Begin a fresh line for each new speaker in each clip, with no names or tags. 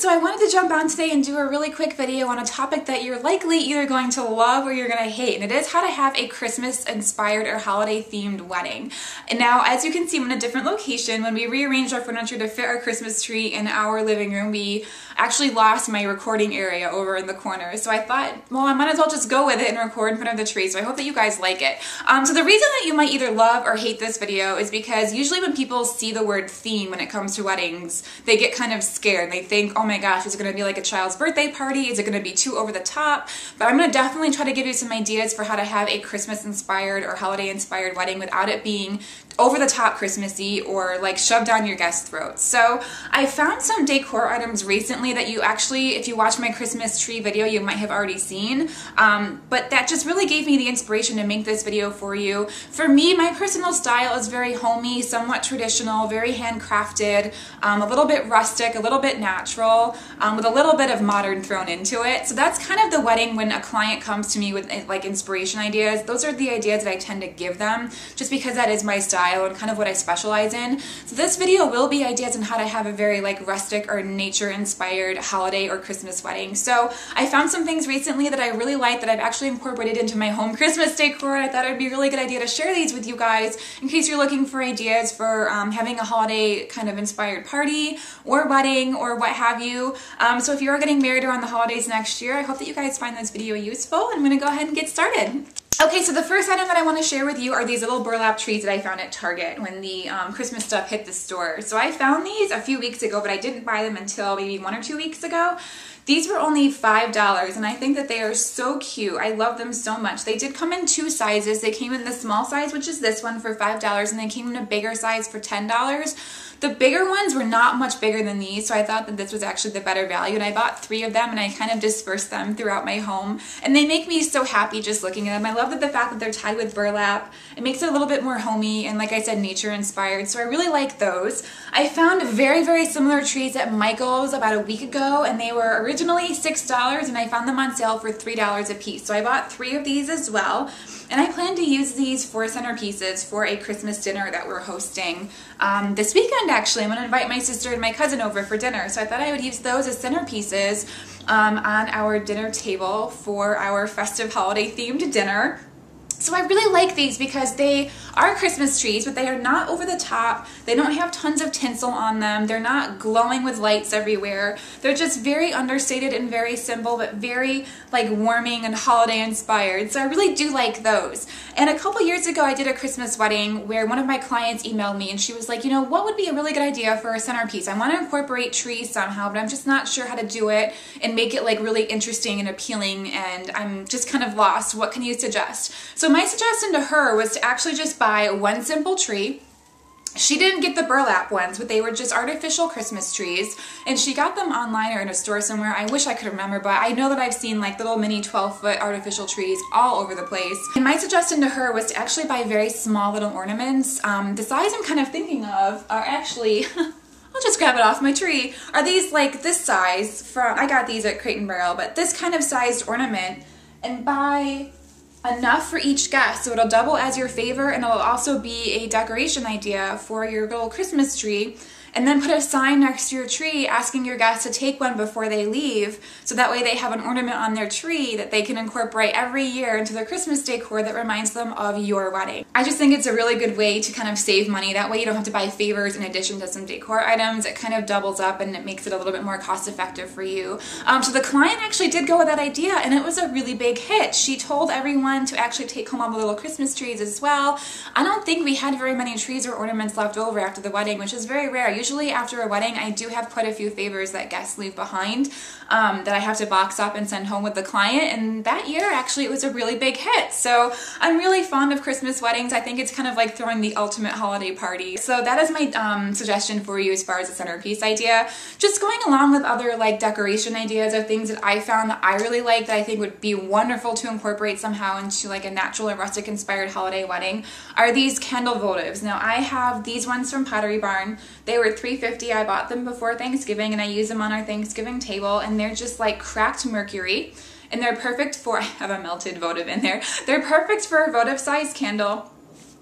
So I wanted to jump on today and do a really quick video on a topic that you're likely either going to love or you're going to hate, and it is how to have a Christmas inspired or holiday themed wedding. And now, as you can see, I'm in a different location. When we rearranged our furniture to fit our Christmas tree in our living room, we actually lost my recording area over in the corner. So I thought, well, I might as well just go with it and record in front of the tree. So I hope that you guys like it. So the reason that you might either love or hate this video is because usually when people see the word theme when it comes to weddings, they get kind of scared. They think, oh my gosh, is it going to be like a child's birthday party? Is it going to be too over the top? But I'm going to definitely try to give you some ideas for how to have a Christmas inspired or holiday inspired wedding without it being over the top Christmassy or like shoved down your guests' throats. So I found some decor items recently that you actually, if you watch my Christmas tree video, you might have already seen. But that just really gave me the inspiration to make this video for you. For me, my personal style is very homey, somewhat traditional, very handcrafted, a little bit rustic, a little bit natural, with a little bit of modern thrown into it. So that's kind of the wedding when a client comes to me with like inspiration ideas. Those are the ideas that I tend to give them just because that is my style and kind of what I specialize in. So this video will be ideas on how to have a very like rustic or nature inspired holiday or Christmas wedding. So I found some things recently that I really like that I've actually incorporated into my home Christmas decor, and I thought it would be a really good idea to share these with you guys in case you're looking for ideas for having a holiday kind of inspired party or wedding or what have you. So if you are getting married around the holidays next year, I hope that you guys find this video useful. I'm going to go ahead and get started. Okay, so the first item that I want to share with you are these little burlap trees that I found at Target when the Christmas stuff hit the store. So I found these a few weeks ago, but I didn't buy them until maybe 1 or 2 weeks ago. These were only $5, and I think that they are so cute. I love them so much. They did come in 2 sizes. They came in the small size, which is this one, for $5, and they came in a bigger size for $10. The bigger ones were not much bigger than these, so I thought that this was actually the better value, and I bought 3 of them, and I kind of dispersed them throughout my home, and they make me so happy just looking at them. I love that the fact that they're tied with burlap. It makes it a little bit more homey and, like I said, nature inspired, so I really like those. I found very, very similar trees at Michael's about a week ago, and they were originally $6, and I found them on sale for $3 a piece, so I bought 3 of these as well. And I plan to use these for centerpieces for a Christmas dinner that we're hosting this weekend, actually. I'm going to invite my sister and my cousin over for dinner. So I thought I would use those as centerpieces on our dinner table for our festive holiday themed dinner. So I really like these because they are Christmas trees, but they are not over the top. They don't have tons of tinsel on them. They're not glowing with lights everywhere. They're just very understated and very simple, but very like warming and holiday inspired. So I really do like those. And a couple years ago, I did a Christmas wedding where one of my clients emailed me and she was like, you know, what would be a really good idea for a centerpiece? I want to incorporate trees somehow, but I'm just not sure how to do it and make it like really interesting and appealing, and I'm just kind of lost. What can you suggest? So my suggestion to her was to actually just buy one simple tree. She didn't get the burlap ones, but they were just artificial Christmas trees, and she got them online or in a store somewhere. I wish I could remember, but I know that I've seen like little mini 12-foot artificial trees all over the place. And my suggestion to her was to actually buy very small little ornaments. The size I'm kind of thinking of are actually I'll just grab it off my tree. Are these like this size? I got these at Crate & Barrel, but this kind of sized ornament, and buy enough for each guest, so it'll double as your favor, and it'll also be a decoration idea for your little Christmas tree. And then put a sign next to your tree asking your guests to take one before they leave, so that way they have an ornament on their tree that they can incorporate every year into their Christmas decor that reminds them of your wedding. I just think it's a really good way to kind of save money. That way you don't have to buy favors in addition to some decor items. It kind of doubles up and it makes it a little bit more cost effective for you. So the client actually did go with that idea, and it was a really big hit. She told everyone to actually take home all the little Christmas trees as well. I don't think we had very many trees or ornaments left over after the wedding, which is very rare. Usually after a wedding, I do have quite a few favors that guests leave behind that I have to box up and send home with the client, and that year actually it was a really big hit. So I'm really fond of Christmas weddings. I think it's kind of like throwing the ultimate holiday party. So that is my suggestion for you as far as a centerpiece idea. Just going along with other like decoration ideas of things that I found that I really like that I think would be wonderful to incorporate somehow into like a natural and rustic inspired holiday wedding are these candle votives. Now I have these ones from Pottery Barn. They were $3.50. I bought them before Thanksgiving, and I use them on our Thanksgiving table, and they're just like cracked mercury, and they're perfect for, I have a melted votive in there, they're perfect for a votive size candle.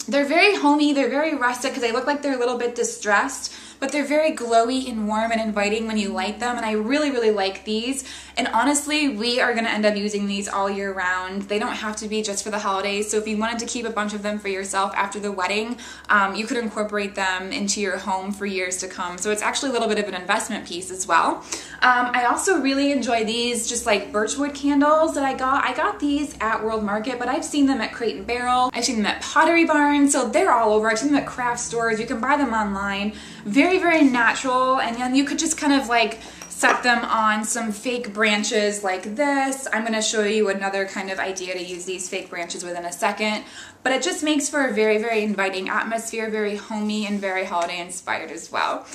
They're very homey, they're very rustic because they look like they're a little bit distressed, but they're very glowy and warm and inviting when you light them, and I really, really like these. And honestly, we are gonna end up using these all year round. They don't have to be just for the holidays, so if you wanted to keep a bunch of them for yourself after the wedding, you could incorporate them into your home for years to come. So it's actually a little bit of an investment piece as well. I also really enjoy these just like birchwood candles that I got these at World Market, but I've seen them at Crate and Barrel. I've seen them at Pottery Barn, so they're all over. I've seen them at craft stores. You can buy them online. Very, very natural, and then you could just kind of like set them on some fake branches like this. I'm gonna show you another kind of idea to use these fake branches with in a second, but it just makes for a very, very inviting atmosphere, very homey and very holiday inspired as well.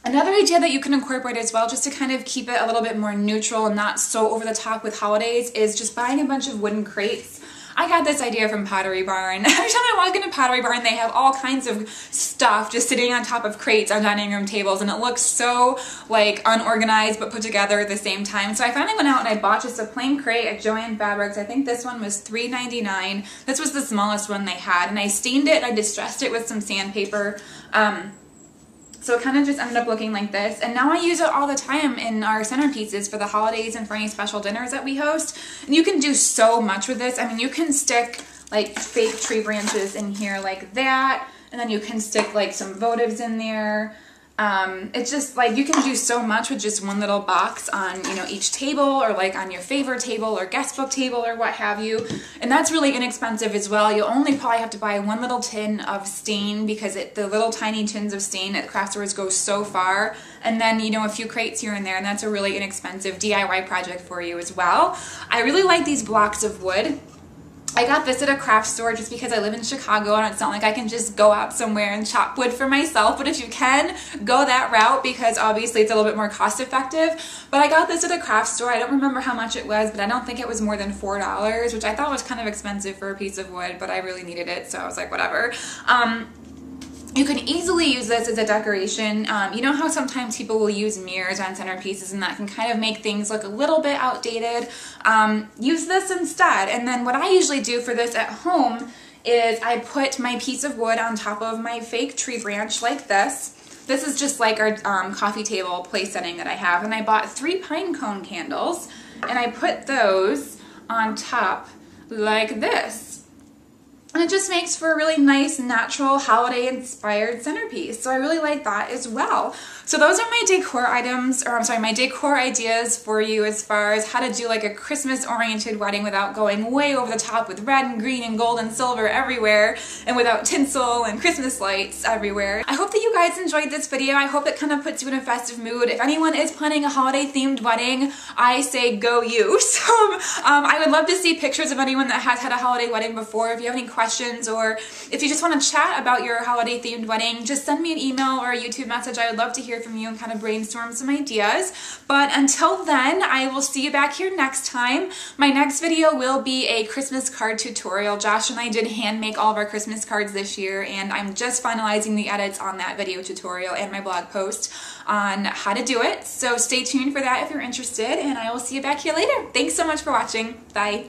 Another idea that you can incorporate as well, just to kind of keep it a little bit more neutral and not so over the top with holidays, is just buying a bunch of wooden crates. I got this idea from Pottery Barn. Every time I walk into Pottery Barn, they have all kinds of stuff just sitting on top of crates on dining room tables, and it looks so like unorganized but put together at the same time. So I finally went out and I bought just a plain crate at Joann Fabrics. I think this one was $3.99. This was the smallest one they had, and I stained it and I distressed it with some sandpaper. So it kind of just ended up looking like this, and now I use it all the time in our centerpieces for the holidays and for any special dinners that we host. And you can do so much with this. I mean, you can stick like fake tree branches in here like that, and then you can stick like some votives in there. It's just like you can do so much with just one little box on, you know, each table, or like on your favorite table or guest book table or what have you. And that's really inexpensive as well. You'll only probably have to buy one little tin of stain, because the little tiny tins of stain at craft stores go so far. And then, you know, a few crates here and there, and that's a really inexpensive DIY project for you as well. I really like these blocks of wood. I got this at a craft store just because I live in Chicago and it's not like I can just go out somewhere and chop wood for myself, but if you can, go that route, because obviously it's a little bit more cost effective. But I got this at a craft store. I don't remember how much it was, but I don't think it was more than $4, which I thought was kind of expensive for a piece of wood, but I really needed it, so I was like, whatever. You can easily use this as a decoration. You know how sometimes people will use mirrors on centerpieces and that can kind of make things look a little bit outdated? Use this instead. And then what I usually do for this at home is I put my piece of wood on top of my fake tree branch like this. This is just like our coffee table place setting that I have. And I bought 3 pine cone candles, and I put those on top like this. And it just makes for a really nice, natural, holiday-inspired centerpiece. So I really like that as well. So those are my decor items, or I'm sorry, my decor ideas for you as far as how to do like a Christmas-oriented wedding without going way over the top with red and green and gold and silver everywhere, and without tinsel and Christmas lights everywhere. I hope that you guys enjoyed this video. I hope it kind of puts you in a festive mood. If anyone is planning a holiday-themed wedding, I say go you. So I would love to see pictures of anyone that has had a holiday wedding before. If you have any questions, or if you just want to chat about your holiday-themed wedding, just send me an email or a YouTube message. I would love to hear from you and kind of brainstorm some ideas. But until then, I will see you back here next time. My next video will be a Christmas card tutorial. Josh and I did hand make all of our Christmas cards this year, and I'm just finalizing the edits on that video tutorial and my blog post on how to do it. So stay tuned for that if you're interested, and I will see you back here later. Thanks so much for watching. Bye.